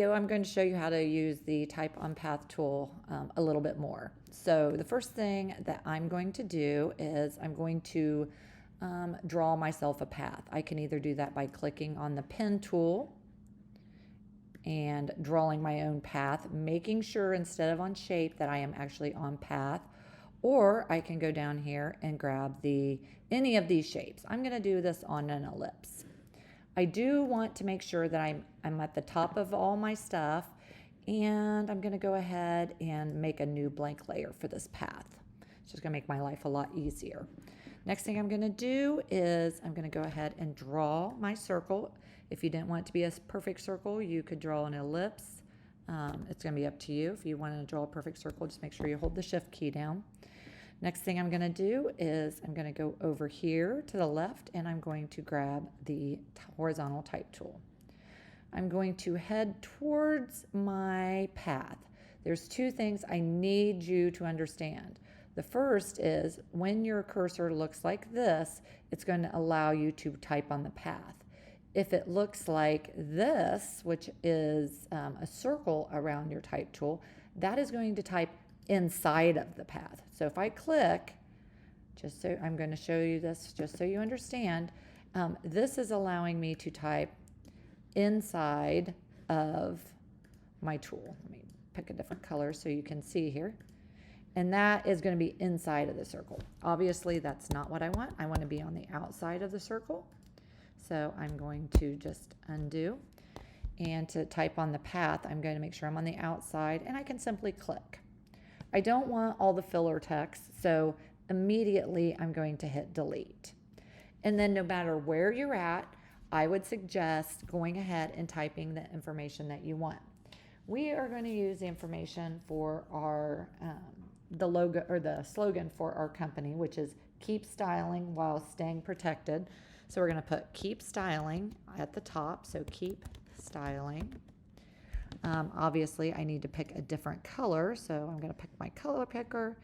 video, I'm going to show you how to use the Type on Path tool a little bit more. So the first thing that I'm going to do is I'm going to draw myself a path. I can either do that by clicking on the pen tool and drawing my own path, making sure instead of on shape that I am actually on path, or I can go down here and grab any of these shapes. I'm going to do this on an ellipse. I do want to make sure that I'm at the top of all my stuff, and I'm going to go ahead and make a new blank layer for this path. It's just going to make my life a lot easier. Next thing I'm going to do is I'm going to go ahead and draw my circle. If you didn't want it to be a perfect circle, you could draw an ellipse. It's going to be up to you. If you want to draw a perfect circle, just make sure you hold the shift key down. Next thing I'm going to do is I'm going to go over here to the left, and I'm going to grab the horizontal type tool. I'm going to head towards my path. There's two things I need you to understand. The first is when your cursor looks like this, it's going to allow you to type on the path. If it looks like this, which is a circle around your type tool, that is going to type inside of the path. So if I click, I'm going to show you this just so you understand, this is allowing me to type inside of my tool. Let me pick a different color so you can see here. And that is going to be inside of the circle. Obviously, that's not what I want. I want to be on the outside of the circle. So I'm going to just undo. And to type on the path, I'm going to make sure I'm on the outside, and I can simply click. I don't want all the filler text, so immediately I'm going to hit delete. And then no matter where you're at, I would suggest going ahead and typing the information that you want. We are going to use the information for our the logo or the slogan for our company, which is keep styling while staying protected. So we're going to put keep styling at the top, so keep styling. Obviously, I need to pick a different color, so I'm going to pick my color picker.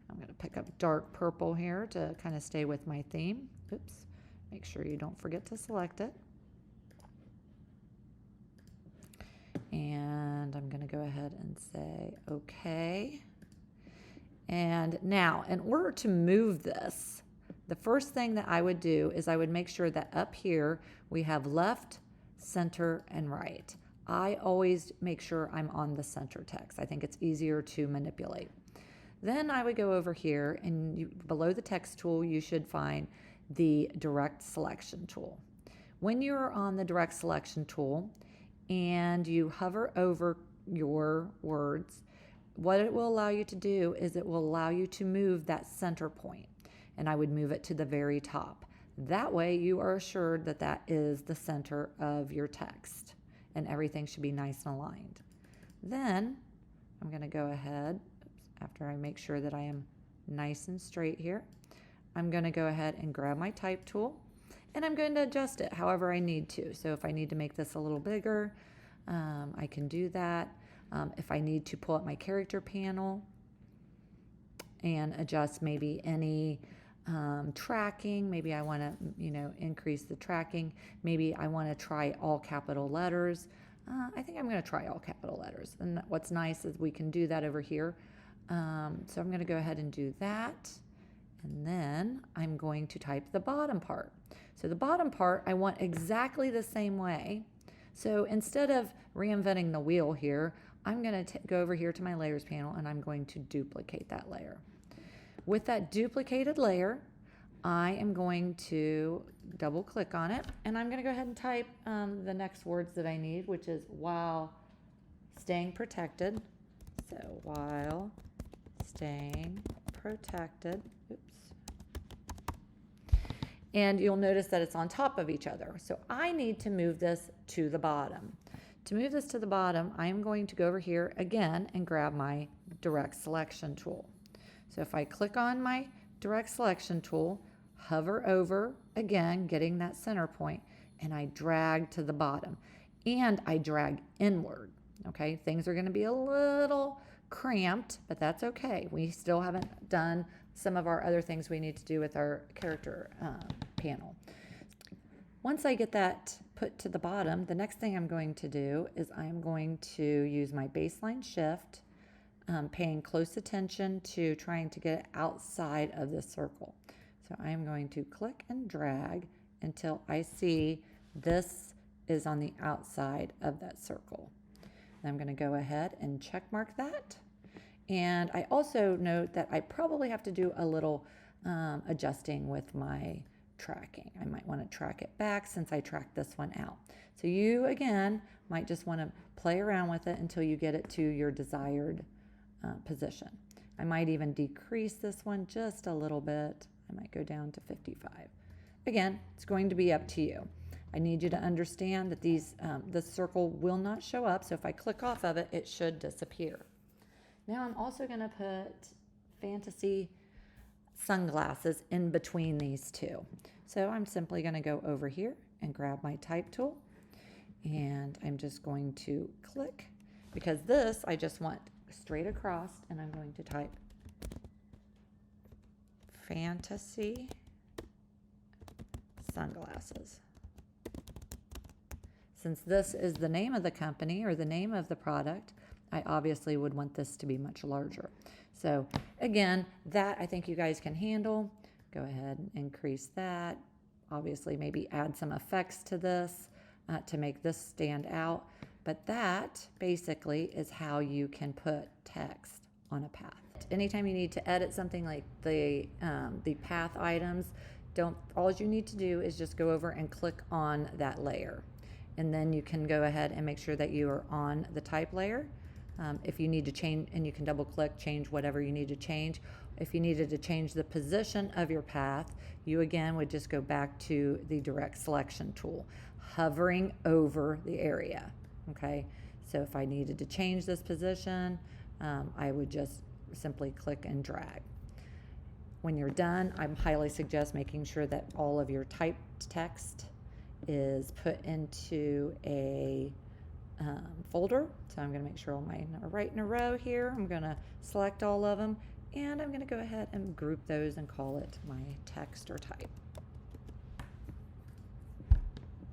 I'm going to pick up dark purple here to kind of stay with my theme. Oops, make sure you don't forget to select it. And I'm going to go ahead and say OK. And now, in order to move this, the first thing that I would do is I would make sure that up here we have left, center, and right. I always make sure I'm on the center text. I think it's easier to manipulate. Then I would go over here, and below the text tool, you should find the direct selection tool. When you're on the direct selection tool and you hover over your words, what it will allow you to do is it will allow you to move that center point, and I would move it to the very top. That way you are assured that that is the center of your text, and everything should be nice and aligned. Then I'm going to go ahead, after I make sure that I am nice and straight here, I'm going to go ahead and grab my type tool, and I'm going to adjust it however I need to. So if I need to make this a little bigger, I can do that. If I need to pull up my character panel and adjust maybe any tracking, maybe I want to increase the tracking, maybe I want to try all capital letters. I think I'm going to try all capital letters, and what's nice is we can do that over here. So I'm going to go ahead and do that, and then I'm going to type the bottom part. So the bottom part I want exactly the same way. So instead of reinventing the wheel here, I'm going to go over here to my layers panel, and I'm going to duplicate that layer. With that duplicated layer, I am going to double click on it, and I'm going to go ahead and type the next words that I need, which is while staying protected. So while staying protected. Oops. And you'll notice that it's on top of each other. So I need to move this to the bottom. To move this to the bottom, I am going to go over here again and grab my direct selection tool. So if I click on my direct selection tool, hover over, again, getting that center point, and I drag to the bottom. And I drag inward, okay? Things are gonna be a little cramped, but that's okay. We still haven't done some of our other things we need to do with our character panel. Once I get that put to the bottom, the next thing I'm going to do is I'm going to use my baseline shift, paying close attention to trying to get it outside of the circle. So I am going to click and drag until I see this is on the outside of that circle. I'm going to go ahead and check mark that. And I also note that I probably have to do a little adjusting with my tracking. I might want to track it back since I tracked this one out. So you, again, might just want to play around with it until you get it to your desired position. I might even decrease this one just a little bit. I might go down to 55. Again, it's going to be up to you. I need you to understand that the circle will not show up, so if I click off of it, it should disappear. Now I'm also going to put fantasy sunglasses in between these two. So I'm simply going to go over here and grab my type tool, and I'm just going to click, because this I just want straight across, and I'm going to type fantasy sunglasses. Since this is the name of the company or the name of the product, I obviously would want this to be much larger. So again, that I think you guys can handle. Go ahead and increase that. Obviously, maybe add some effects to this to make this stand out. But that basically is how you can put text on a path. Anytime you need to edit something like the path items, all you need to do is just go over and click on that layer. And then you can go ahead and make sure that you are on the type layer. If you need to change, and you can double click, change whatever you need to change. If you needed to change the position of your path, you again would just go back to the direct selection tool, hovering over the area. Okay, so if I needed to change this position, I would just simply click and drag. When you're done, I highly suggest making sure that all of your typed text is put into a folder. So I'm going to make sure all mine are right in a row here. I'm going to select all of them, and I'm going to go ahead and group those and call it my text or type.